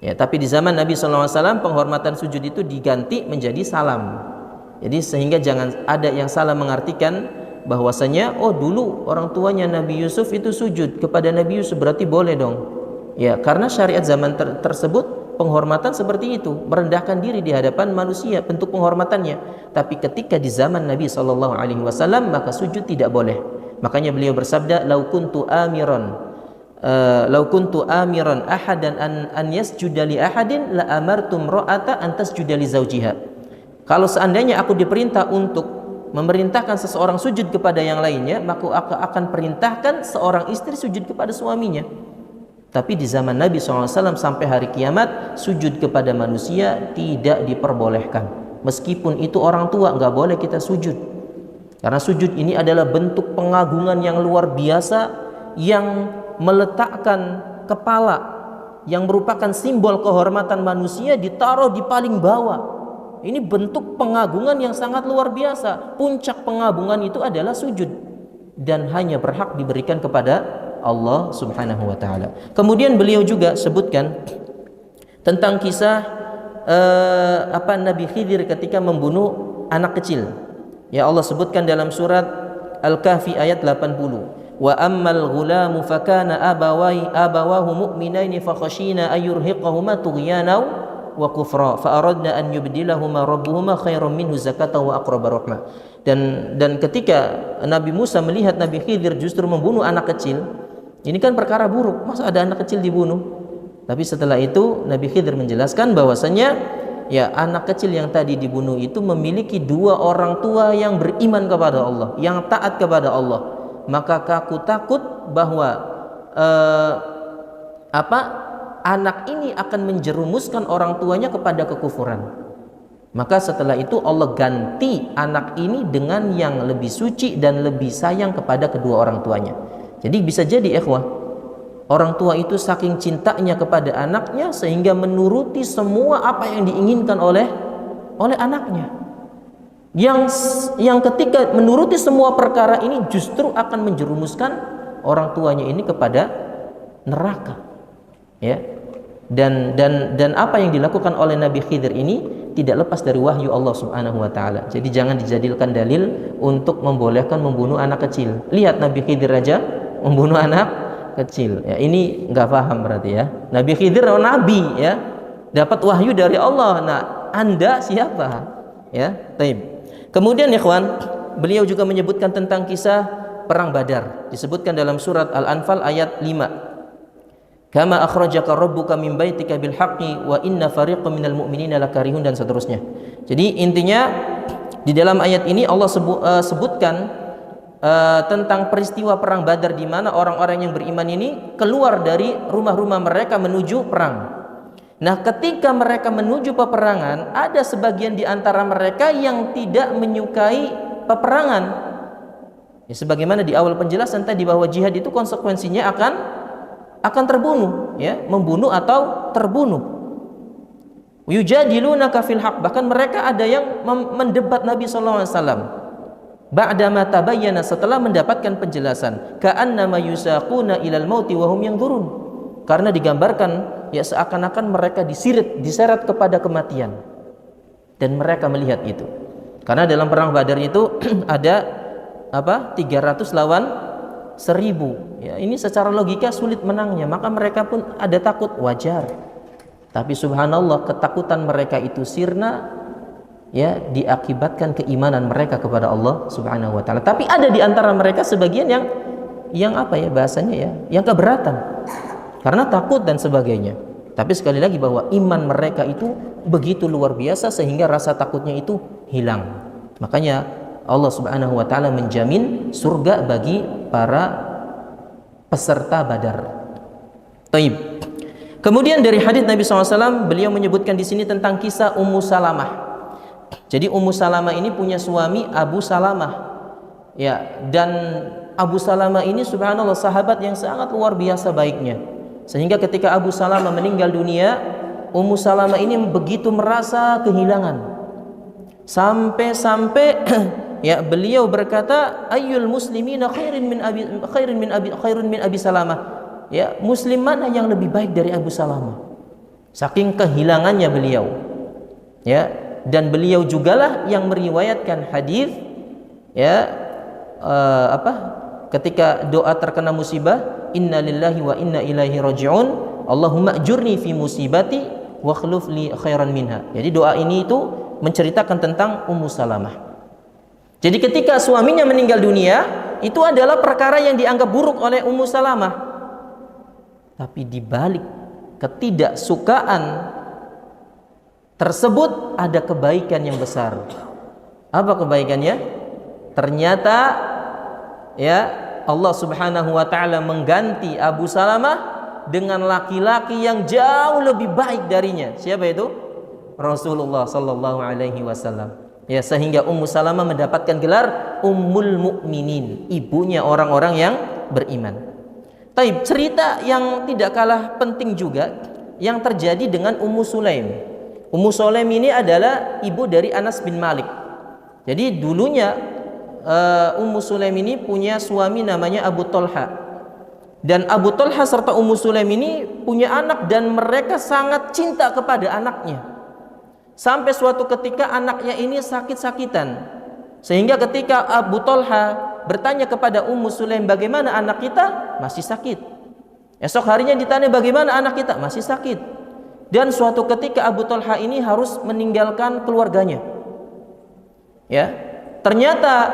Ya, tapi di zaman Nabi SAW penghormatan sujud itu diganti menjadi salam. Jadi sehingga jangan ada yang salah mengartikan bahwasanya, oh dulu orang tuanya Nabi Yusuf itu sujud kepada Nabi Yusuf berarti boleh dong. Ya, karena syariat zaman tersebut penghormatan seperti itu, merendahkan diri di hadapan manusia, bentuk penghormatannya. Tapi ketika di zaman Nabi SAW, maka sujud tidak boleh. Makanya beliau bersabda, lau kuntu amiran ahadan an yasjuda li ahadin la amartum ra'ata an tasjuda li zawjiha. Kalau seandainya aku diperintah untuk memerintahkan seseorang sujud kepada yang lainnya, maka aku akan perintahkan seorang istri sujud kepada suaminya. Tapi di zaman Nabi SAW sampai hari kiamat, sujud kepada manusia tidak diperbolehkan. Meskipun itu orang tua, nggak boleh kita sujud. Karena sujud ini adalah bentuk pengagungan yang luar biasa, yang meletakkan kepala yang merupakan simbol kehormatan manusia ditaruh di paling bawah. Ini bentuk pengagungan yang sangat luar biasa. Puncak pengagungan itu adalah sujud, dan hanya berhak diberikan kepada Allah Subhanahu wa taala. Kemudian beliau juga sebutkan tentang kisah Nabi Khidir ketika membunuh anak kecil. Ya, Allah sebutkan dalam surat Al-Kahfi ayat 80. Wa ammal ghulamu fakana abawahu mu'minaini fakhashina ayurhiqahuma tughyana wa kufra fa aradna an yubdilahuma rabbuhuma khairan minhu zakata wa aqraba rahmah. Dan ketika Nabi Musa melihat Nabi Khidir justru membunuh anak kecil, ini kan perkara buruk, masa ada anak kecil dibunuh? Tapi setelah itu Nabi Khidir menjelaskan bahwasanya, ya, anak kecil yang tadi dibunuh itu memiliki dua orang tua yang beriman kepada Allah, yang taat kepada Allah. Maka aku takut bahwa anak ini akan menjerumuskan orang tuanya kepada kekufuran. Maka setelah itu Allah ganti anak ini dengan yang lebih suci dan lebih sayang kepada kedua orang tuanya. Jadi bisa jadi, ikhwah, orang tua itu saking cintanya kepada anaknya sehingga menuruti semua apa yang diinginkan oleh anaknya. Yang ketika menuruti semua perkara ini justru akan menjerumuskan orang tuanya ini kepada neraka. Ya. Dan apa yang dilakukan oleh Nabi Khidir ini tidak lepas dari wahyu Allah Subhanahu wa taala. Jadi jangan dijadikan dalil untuk membolehkan membunuh anak kecil. Lihat Nabi Khidir aja membunuh anak kecil. Ya, ini nggak paham berarti ya. Nabi Khidir nabi ya. Dapat wahyu dari Allah. Nah, Anda siapa? Ya, taib. Kemudian ikhwan, beliau juga menyebutkan tentang kisah perang Badar. Disebutkan dalam surat Al-Anfal ayat 5. Kama akhrajaka rabbuka min baitika bil haqqi wa inna fariqan minal mu'minina lakarihun, dan seterusnya. Jadi intinya di dalam ayat ini Allah sebutkan tentang peristiwa perang Badar, di mana orang-orang yang beriman ini keluar dari rumah-rumah mereka menuju perang. Nah, ketika mereka menuju peperangan, ada sebagian di antara mereka yang tidak menyukai peperangan. Ya, sebagaimana di awal penjelasan tadi bahwa jihad itu konsekuensinya akan terbunuh, ya, membunuh atau terbunuh. Yujadilunaka fil haqq, bahkan mereka ada yang mendebat Nabi sallallahu alaihi wasallam. Ba'dama tabayyana, setelah mendapatkan penjelasan, ka'annama yusaquna ilal mauti wa hum yanzurun. Karena digambarkan ya seakan-akan mereka diseret kepada kematian, dan mereka melihat itu. Karena dalam perang Badar itu ada 300 lawan 1000. Ya, ini secara logika sulit menangnya, maka mereka pun ada takut, wajar. Tapi subhanallah, ketakutan mereka itu sirna ya diakibatkan keimanan mereka kepada Allah Subhanahu wa taala. Tapi ada di antara mereka sebagian yang apa ya bahasanya ya, yang keberatan karena takut dan sebagainya. Tapi sekali lagi bahwa iman mereka itu begitu luar biasa sehingga rasa takutnya itu hilang. Makanya Allah Subhanahu wa taala menjamin surga bagi para peserta Badar. Taib. Kemudian dari hadis Nabi SAW, beliau menyebutkan di sini tentang kisah Ummu Salamah. Jadi Ummu Salamah ini punya suami Abu Salamah. Ya, dan Abu Salamah ini subhanallah sahabat yang sangat luar biasa baiknya. Sehingga ketika Abu Salamah meninggal dunia, Ummu Salamah ini begitu merasa kehilangan. Sampai ya beliau berkata, ayyul muslimina khairun min Abi Salamah. Ya, muslim mana yang lebih baik dari Abu Salamah? Saking kehilangannya beliau. Ya, dan beliau jugalah yang meriwayatkan hadis ya ketika doa terkena musibah, inna lillahi wa inna ilaihi raji'un, Allahumma ajurni fi musibati wa akhlif li khairan minha. Jadi doa ini itu menceritakan tentang Ummu Salamah. Jadi ketika suaminya meninggal dunia, itu adalah perkara yang dianggap buruk oleh Ummu Salamah. Tapi di balik ketidaksukaan tersebut ada kebaikan yang besar. Apa kebaikannya? Ternyata ya Allah Subhanahu wa taala mengganti Abu Salamah dengan laki-laki yang jauh lebih baik darinya. Siapa itu? Rasulullah sallallahu alaihi wasallam. Ya, sehingga Ummu Salamah mendapatkan gelar Ummul Mukminin, ibunya orang-orang yang beriman. Taib, cerita yang tidak kalah penting juga yang terjadi dengan Ummu Sulaim. Ummu Sulaim ini adalah ibu dari Anas bin Malik. Jadi dulunya Ummu Sulaim ini punya suami namanya Abu Talha. Dan Abu Talha serta Ummu Sulaim ini punya anak dan mereka sangat cinta kepada anaknya. Sampai suatu ketika anaknya ini sakit-sakitan. Sehingga ketika Abu Talha bertanya kepada Ummu Sulaim, bagaimana anak kita? Masih sakit. Esok harinya ditanya, bagaimana anak kita? Masih sakit. Dan suatu ketika Abu Talha ini harus meninggalkan keluarganya. Ya, ternyata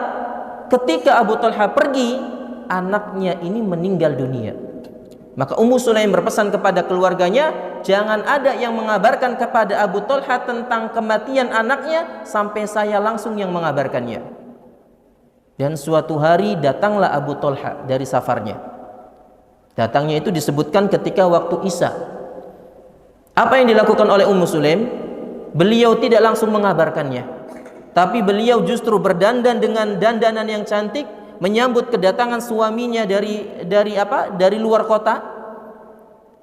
ketika Abu Talha pergi, anaknya ini meninggal dunia. Maka Ummu Sulaim berpesan kepada keluarganya, jangan ada yang mengabarkan kepada Abu Talha tentang kematian anaknya sampai saya langsung yang mengabarkannya. Dan suatu hari datanglah Abu Talha dari safarnya. Datangnya itu disebutkan ketika waktu Isya. Apa yang dilakukan oleh Ummu Sulaim? Beliau tidak langsung mengabarkannya, tapi beliau justru berdandan dengan dandanan yang cantik, menyambut kedatangan suaminya dari luar kota,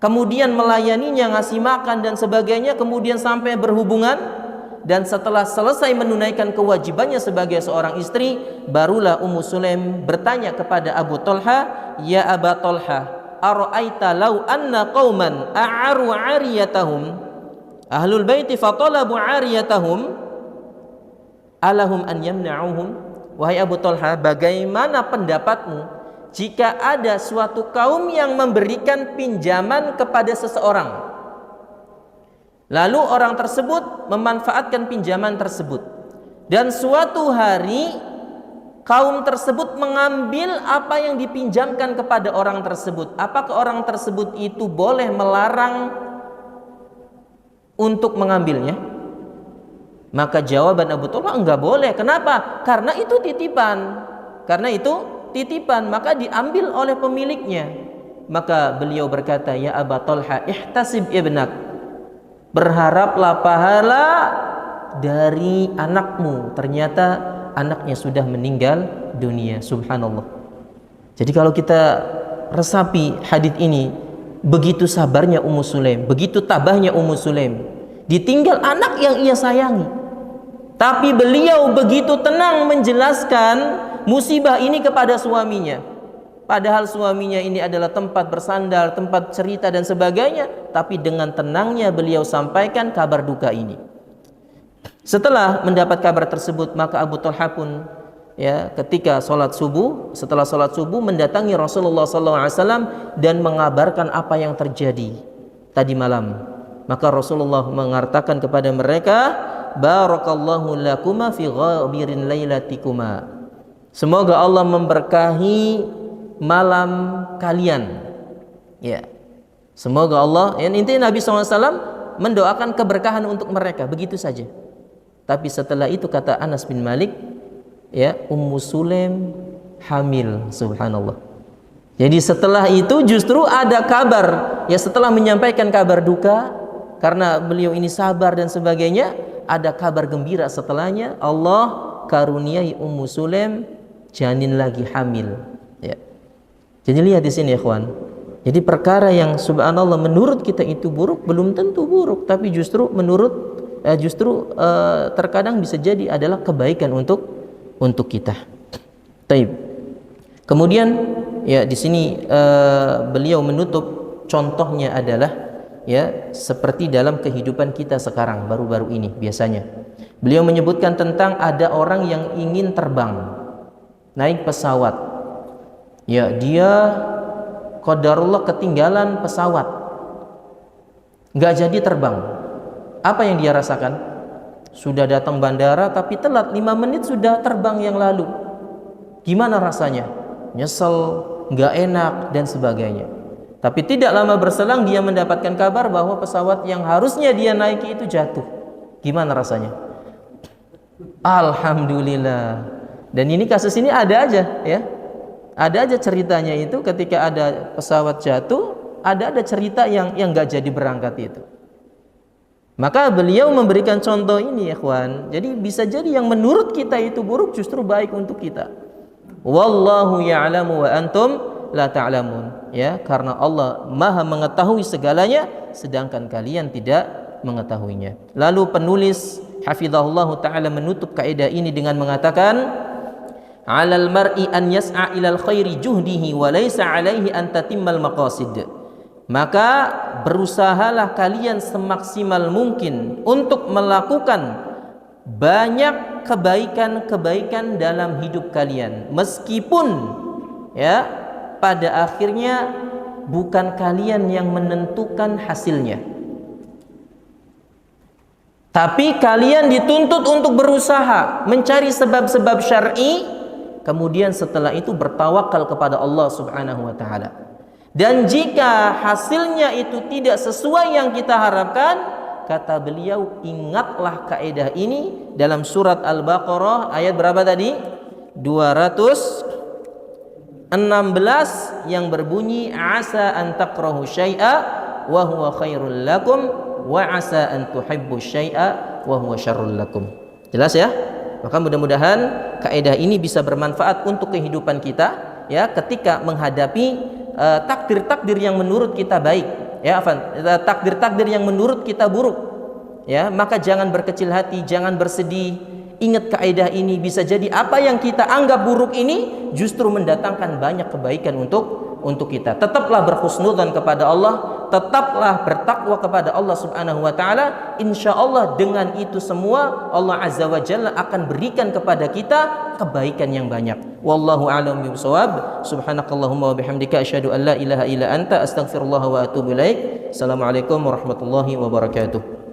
kemudian melayaninya, ngasih makan dan sebagainya, kemudian sampai berhubungan. Dan setelah selesai menunaikan kewajibannya sebagai seorang istri, barulah Ummu Sulaim bertanya kepada Abu Talha, ya Aba Talha, ara'aita law anna qauman a'aru 'ariyatahum ahlul baiti fatalabu 'ariyatahum alahum an yamna'uhum. Wahai Abu Talha, bagaimana pendapatmu jika ada suatu kaum yang memberikan pinjaman kepada seseorang, lalu orang tersebut memanfaatkan pinjaman tersebut, dan suatu hari kaum tersebut mengambil apa yang dipinjamkan kepada orang tersebut, apakah orang tersebut itu boleh melarang untuk mengambilnya? Maka jawaban Abu Talha, enggak boleh. Kenapa? Karena itu titipan. Karena itu titipan, maka diambil oleh pemiliknya. Maka beliau berkata, ya Abu Talha, ihtasib ibnak, berharaplah pahala dari anakmu. Ternyata anaknya sudah meninggal dunia. Subhanallah. Jadi kalau kita resapi hadis ini, begitu sabarnya Ummu Sulaim, begitu tabahnya Ummu Sulaim, ditinggal anak yang ia sayangi, tapi beliau begitu tenang menjelaskan musibah ini kepada suaminya. Padahal suaminya ini adalah tempat bersandar, tempat cerita dan sebagainya, tapi dengan tenangnya beliau sampaikan kabar duka ini. Setelah mendapat kabar tersebut, maka Abu Talha pun ketika setelah sholat subuh mendatangi Rasulullah SAW dan mengabarkan apa yang terjadi tadi malam. Maka Rasulullah mengatakan kepada mereka, barakallahu lakuma fi ghabirin lailatikuma, semoga Allah memberkahi malam kalian. Semoga Allah, intinya Nabi SAW mendoakan keberkahan untuk mereka, begitu saja. Tapi setelah itu kata Anas bin Malik, Ummu Sulaim hamil. Subhanallah. Jadi setelah itu justru ada kabar, setelah menyampaikan kabar duka karena beliau ini sabar dan sebagainya, ada kabar gembira setelahnya, Allah karuniai Ummu Sulaim janin lagi hamil. Jadi lihat di sini, ikhwan. Jadi perkara yang subhanallah menurut kita itu buruk belum tentu buruk, tapi justru terkadang bisa jadi adalah kebaikan untuk kita. Taib. Kemudian di sini beliau menutup, contohnya adalah seperti dalam kehidupan kita sekarang baru-baru ini. Biasanya beliau menyebutkan tentang ada orang yang ingin terbang, naik pesawat, dia qadarullah ketinggalan pesawat, nggak jadi terbang. Apa yang dia rasakan? Sudah datang bandara tapi telat 5 menit sudah terbang yang lalu. Gimana rasanya? Nyesel, nggak enak dan sebagainya. Tapi tidak lama berselang dia mendapatkan kabar bahwa pesawat yang harusnya dia naiki itu jatuh. Gimana rasanya? Alhamdulillah. Dan ini kasus ini ada aja, ada aja ceritanya itu. Ketika ada pesawat jatuh, ada cerita yang nggak jadi berangkat itu. Maka beliau memberikan contoh ini, ikhwan. Jadi bisa jadi yang menurut kita itu buruk justru baik untuk kita. Wallahu ya'lamu wa antum la ta'lamun. Karena Allah Maha mengetahui segalanya sedangkan kalian tidak mengetahuinya. Lalu penulis hafizahullah taala menutup kaidah ini dengan mengatakan, 'alal mar'i an yas'a ilal khairi juhdihi wa laysa 'alaihi an tatimmal maqasid. Maka berusahalah kalian semaksimal mungkin untuk melakukan banyak kebaikan-kebaikan dalam hidup kalian, meskipun pada akhirnya bukan kalian yang menentukan hasilnya, tapi kalian dituntut untuk berusaha mencari sebab-sebab syar'i, kemudian setelah itu bertawakal kepada Allah Subhanahu wa taala. Dan jika hasilnya itu tidak sesuai yang kita harapkan, kata beliau, ingatlah kaidah ini dalam surat Al-Baqarah ayat berapa tadi? 216 yang berbunyi, asa an takrahu syai'a wa huwa khairul lakum wa asa an tuhibbu syai'a wa huwa syarrul lakum. Jelas ya? Maka mudah-mudahan kaidah ini bisa bermanfaat untuk kehidupan kita ketika menghadapi takdir-takdir yang menurut kita baik, takdir-takdir yang menurut kita buruk, maka jangan berkecil hati, jangan bersedih. Ingat kaidah ini, bisa jadi apa yang kita anggap buruk ini justru mendatangkan banyak kebaikan untuk untuk kita. Tetaplah berhusnudzan kepada Allah, tetaplah bertakwa kepada Allah Subhanahu wa taala. Insyaallah dengan itu semua Allah Azza wa Jalla akan berikan kepada kita kebaikan yang banyak. Wallahu a'lam bishawab. Subhanakallahumma wa bihamdika asyhadu an la ilaha illa anta astaghfirullah wa atubu ilaik. Assalamualaikum warahmatullahi wabarakatuh.